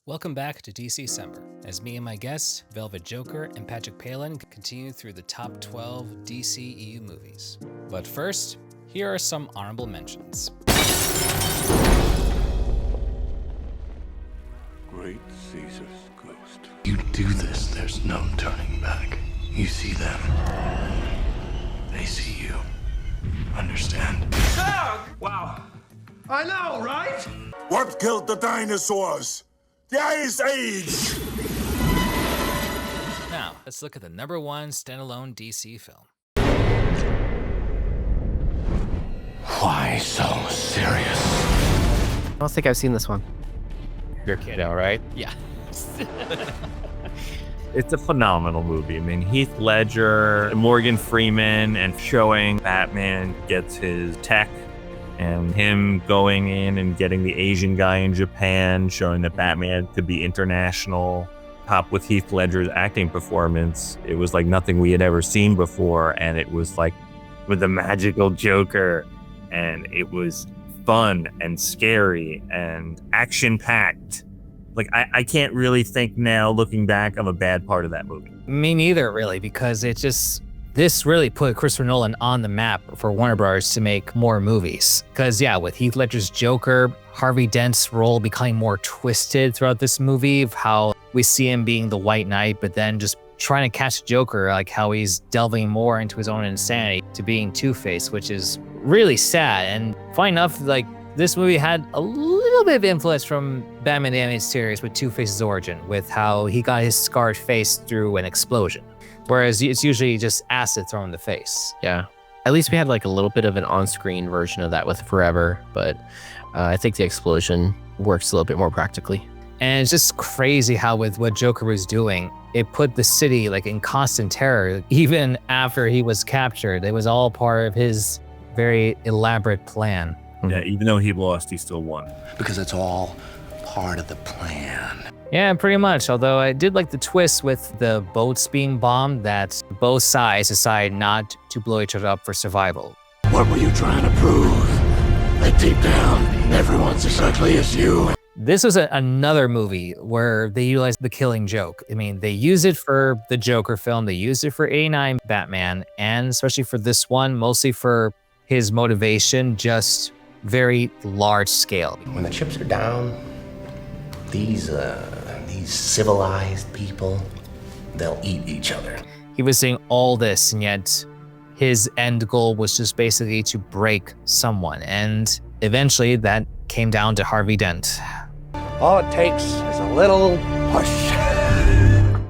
Welcome back to DC-Cember, as me and my guests, Velvetjoker and Patrick Palen, continue through the top 12 DCEU movies. But first, here are some honorable mentions. Great Caesar's ghost. You do this, there's no turning back. You see them. They see you. Understand? Wow. I know, right? What killed the dinosaurs? The Ice Age! Now, let's look at the number one standalone DC film. Why so serious? I don't think I've seen this one. You're kidding, right? Yeah. It's a phenomenal movie. I mean, Heath Ledger, Morgan Freeman, and showing Batman gets his tech, and him going in and getting the Asian guy in Japan, showing that Batman could be international. Top with Heath Ledger's acting performance, it was like nothing we had ever seen before, and it was like with the magical Joker, and it was fun and scary and action-packed. Like, I can't really think now, looking back, of a bad part of that movie. Me neither, really, because this really put Christopher Nolan on the map for Warner Bros. To make more movies. Because, yeah, with Heath Ledger's Joker, Harvey Dent's role becoming more twisted throughout this movie, of how we see him being the White Knight, but then just trying to catch Joker, like how he's delving more into his own insanity to being Two-Face, which is really sad. And funny enough, like, this movie had a little bit of influence from Batman the Animated Series with Two-Face's origin, with how he got his scarred face through an explosion. Whereas it's usually just acid thrown in the face. Yeah. At least we had like a little bit of an on-screen version of that with Forever, but I think the explosion works a little bit more practically. And it's just crazy how with what Joker was doing, it put the city like in constant terror. Even after he was captured, it was all part of his very elaborate plan. Yeah, even though he lost, he still won. Because it's all part of the plan. Yeah, pretty much. Although I did like the twist with the boats being bombed, that both sides decide not to blow each other up for survival. What were you trying to prove? That deep down, everyone's as ugly as you. This was another movie where they utilized the Killing Joke. I mean, they used it for the Joker film, they used it for '89 Batman, and especially for this one, mostly for his motivation, just very large scale. When the chips are down, these civilized people, they'll eat each other. He was saying all this, and yet his end goal was just basically to break someone. And eventually that came down to Harvey Dent. All it takes is a little push.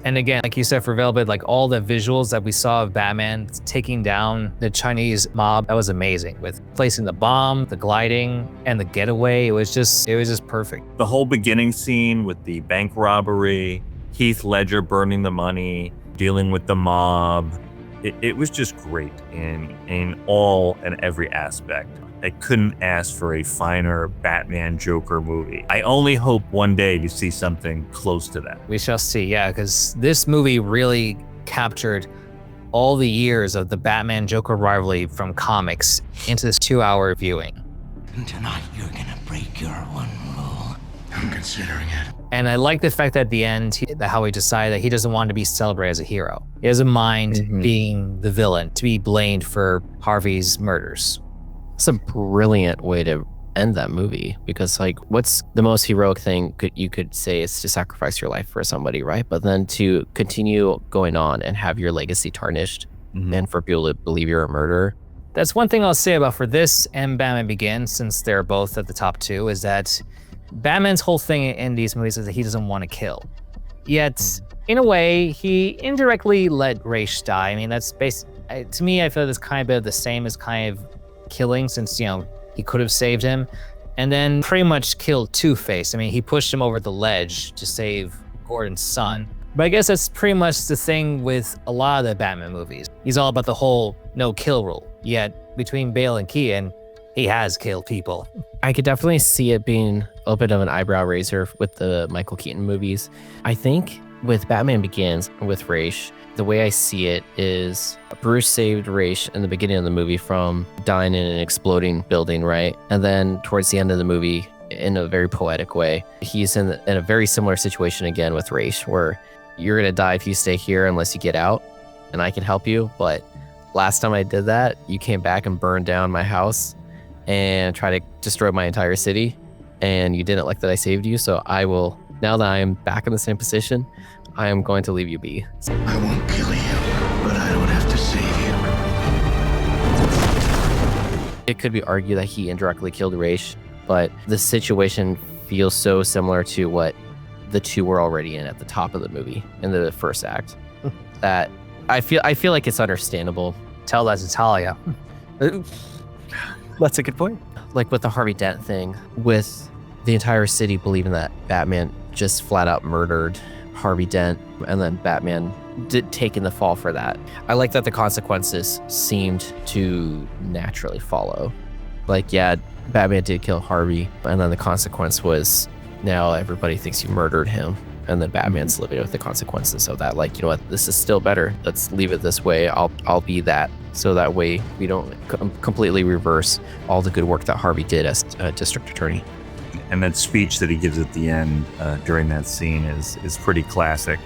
And again, like you said for Velvet, like all the visuals that we saw of Batman taking down the Chinese mob, that was amazing. With placing the bomb, the gliding, and the getaway, it was just perfect. The whole beginning scene with the bank robbery, Heath Ledger burning the money, dealing with the mob, it was just great in all and every aspect. I couldn't ask for a finer Batman Joker movie. I only hope one day to see something close to that. We shall see, yeah, because this movie really captured all the years of the Batman Joker rivalry from comics into this 2-hour viewing. And tonight you're gonna break your one rule. I'm considering it. And I like the fact that at the end, how he decided that he doesn't want to be celebrated as a hero. He doesn't mind being the villain, to be blamed for Harvey's murders. It's a brilliant way to end that movie, because like, what's the most heroic thing you could say is to sacrifice your life for somebody, right? But then to continue going on and have your legacy tarnished and for people to believe you're a murderer. That's one thing I'll say about for this and Batman Begins, since they're both at the top two, is that Batman's whole thing in these movies is that he doesn't want to kill. Yet, in a way, he indirectly let Ra's die. I mean, that's to me, I feel that's kind of the same as kind of killing, since, you know, he could have saved him, and then pretty much killed Two-Face. I mean, he pushed him over the ledge to save Gordon's son. But I guess that's pretty much the thing with a lot of the Batman movies. He's all about the whole no-kill rule. Yet, between Bale and Keaton, he has killed people. I could definitely see it being a little bit of an eyebrow raiser with the Michael Keaton movies. I think with Batman Begins, with Ra's, the way I see it is Bruce saved Ra's in the beginning of the movie from dying in an exploding building, right? And then towards the end of the movie, in a very poetic way. He's in a very similar situation again with Raish, where you're going to die if you stay here unless you get out, and I can help you. But last time I did that, you came back and burned down my house and tried to destroy my entire city, and you didn't like that I saved you. So I will, now that I am back in the same position, I am going to leave you be. I won't kill you, but I don't have to save you. It could be argued that he indirectly killed Raish, but the situation feels so similar to what the two were already in at the top of the movie in the first act that I feel like it's understandable. Tell that's Talia. That's a good point. Like with the Harvey Dent thing, with the entire city believing that Batman just flat out murdered Harvey Dent, and then Batman taking the fall for that. I like that the consequences seemed to naturally follow. Like, yeah, Batman did kill Harvey, and then the consequence was now everybody thinks you murdered him, and then Batman's living with the consequences of that. Like, you know what, this is still better. Let's leave it this way. I'll be that. So that way we don't completely reverse all the good work that Harvey did as district attorney. And that speech that he gives at the end during that scene is pretty classic.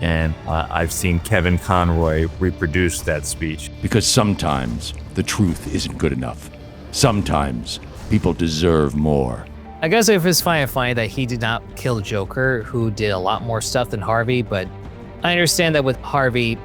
And I've seen Kevin Conroy reproduce that speech. Because sometimes the truth isn't good enough. Sometimes people deserve more. I guess if it's funny that he did not kill Joker, who did a lot more stuff than Harvey, but I understand that with Harvey,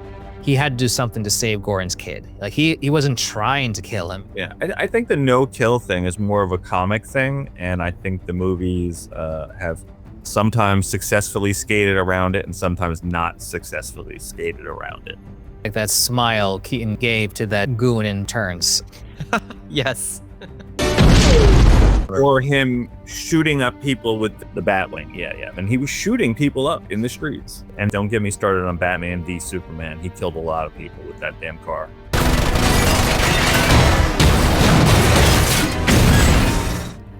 he had to do something to save Gordon's kid. Like, he wasn't trying to kill him. Yeah, I think the no-kill thing is more of a comic thing, and I think the movies have sometimes successfully skated around it and sometimes not successfully skated around it. Like that smile Keaton gave to that goon in Turns. Yes. Or him shooting up people with the Batwing. Yeah. And he was shooting people up in the streets. And don't get me started on Batman v Superman. He killed a lot of people with that damn car.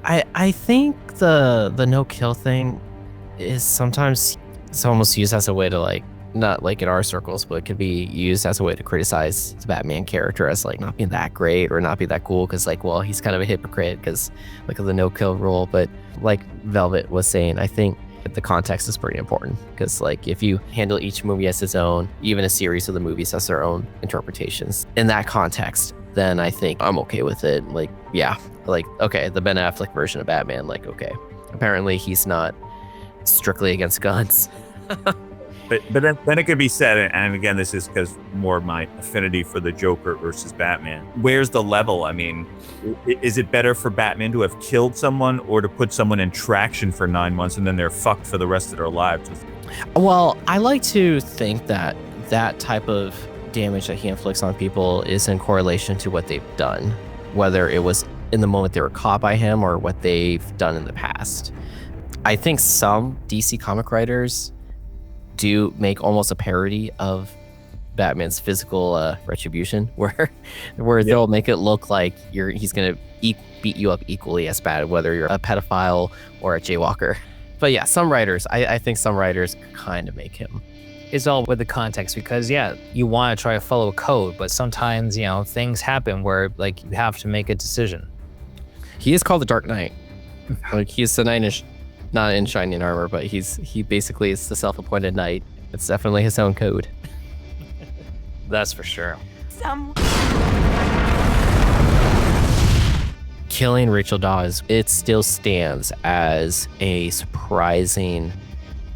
I think the no-kill thing is sometimes it's almost used as a way to, like, not like in our circles, but it could be used as a way to criticize the Batman character as like not being that great or not be that cool because, like, well, he's kind of a hypocrite because like of the no-kill rule. But like Velvet was saying, I think the context is pretty important because, like, if you handle each movie as its own, even a series of the movies as their own interpretations in that context, then I think I'm okay with it. Like, yeah, like, okay, the Ben Affleck version of Batman, like, okay, apparently he's not strictly against guns. But then it could be said, and again, this is because more of my affinity for the Joker versus Batman. Where's the level? I mean, is it better for Batman to have killed someone or to put someone in traction for 9 months and then they're fucked for the rest of their lives? Well, I like to think that that type of damage that he inflicts on people is in correlation to what they've done, whether it was in the moment they were caught by him or what they've done in the past. I think some DC comic writers do make almost a parody of Batman's physical retribution, where they'll make it look like he's gonna beat you up equally as bad, whether you're a pedophile or a jaywalker. But yeah, some writers, I think some writers kind of make him. It's all with the context because, yeah, you want to try to follow a code, but sometimes, you know, things happen where, like, you have to make a decision. He is called the Dark Knight. Like, he's the knight not in shining armor, but he basically is the self-appointed knight. It's definitely his own code. That's for sure. Killing Rachel Dawes, it still stands as a surprising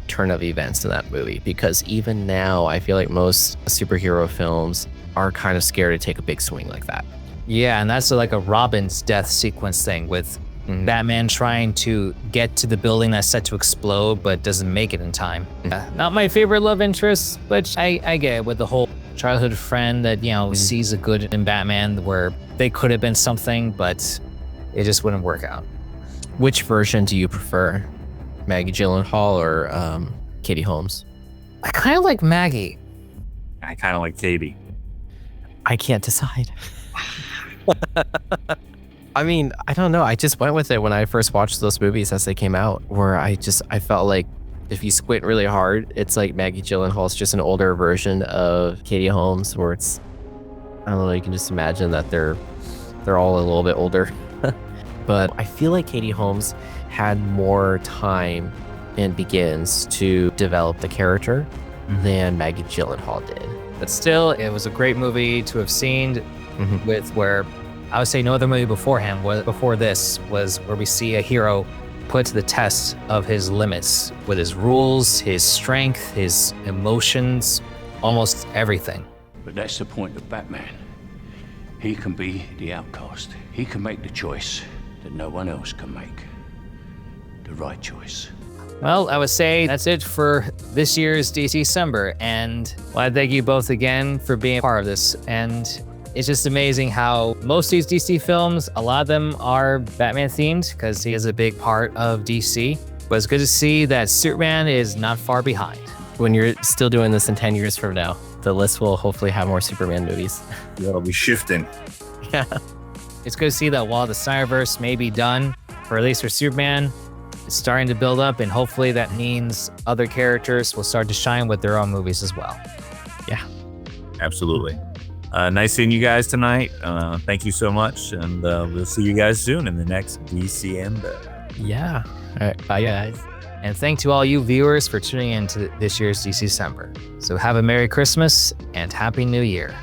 turn of events in that movie, because even now I feel like most superhero films are kind of scared to take a big swing like that. Yeah, and that's like a Robin's death sequence thing with Batman trying to get to the building that's set to explode but doesn't make it in time. Not my favorite love interest, but I get it with the whole childhood friend that, you know, sees the good in Batman where they could have been something, but it just wouldn't work out. Which version do you prefer? Maggie Gyllenhaal or Katie Holmes? I kind of like Maggie. I kind of like Katie. I can't decide. I mean, I don't know. I just went with it when I first watched those movies as they came out, where I felt like if you squint really hard, it's like Maggie Gyllenhaal's just an older version of Katie Holmes, where it's, I don't know, you can just imagine that they're all a little bit older. But I feel like Katie Holmes had more time in Begins to develop the character than Maggie Gyllenhaal did. But still, it was a great movie to have seen with where I would say no other movie before this was where we see a hero put to the test of his limits with his rules, his strength, his emotions, almost everything. But that's the point of Batman. He can be the outcast. He can make the choice that no one else can make. The right choice. Well, I would say that's it for this year's DC-Cember, and I thank you both again for being a part of this. And it's just amazing how most of these DC films, a lot of them are Batman themed because he is a big part of DC. But it's good to see that Superman is not far behind. When you're still doing this in 10 years from now, the list will hopefully have more Superman movies. Yeah, it'll be shifting. Yeah. It's good to see that while the Snyderverse may be done, for at least for Superman, it's starting to build up, and hopefully that means other characters will start to shine with their own movies as well. Yeah. Absolutely. Nice seeing you guys tonight. Thank you so much, and we'll see you guys soon in the next DC-Cember. Yeah. All right. Bye, guys. And thank to all you viewers for tuning in to this year's DC-Cember. So have a Merry Christmas and Happy New Year.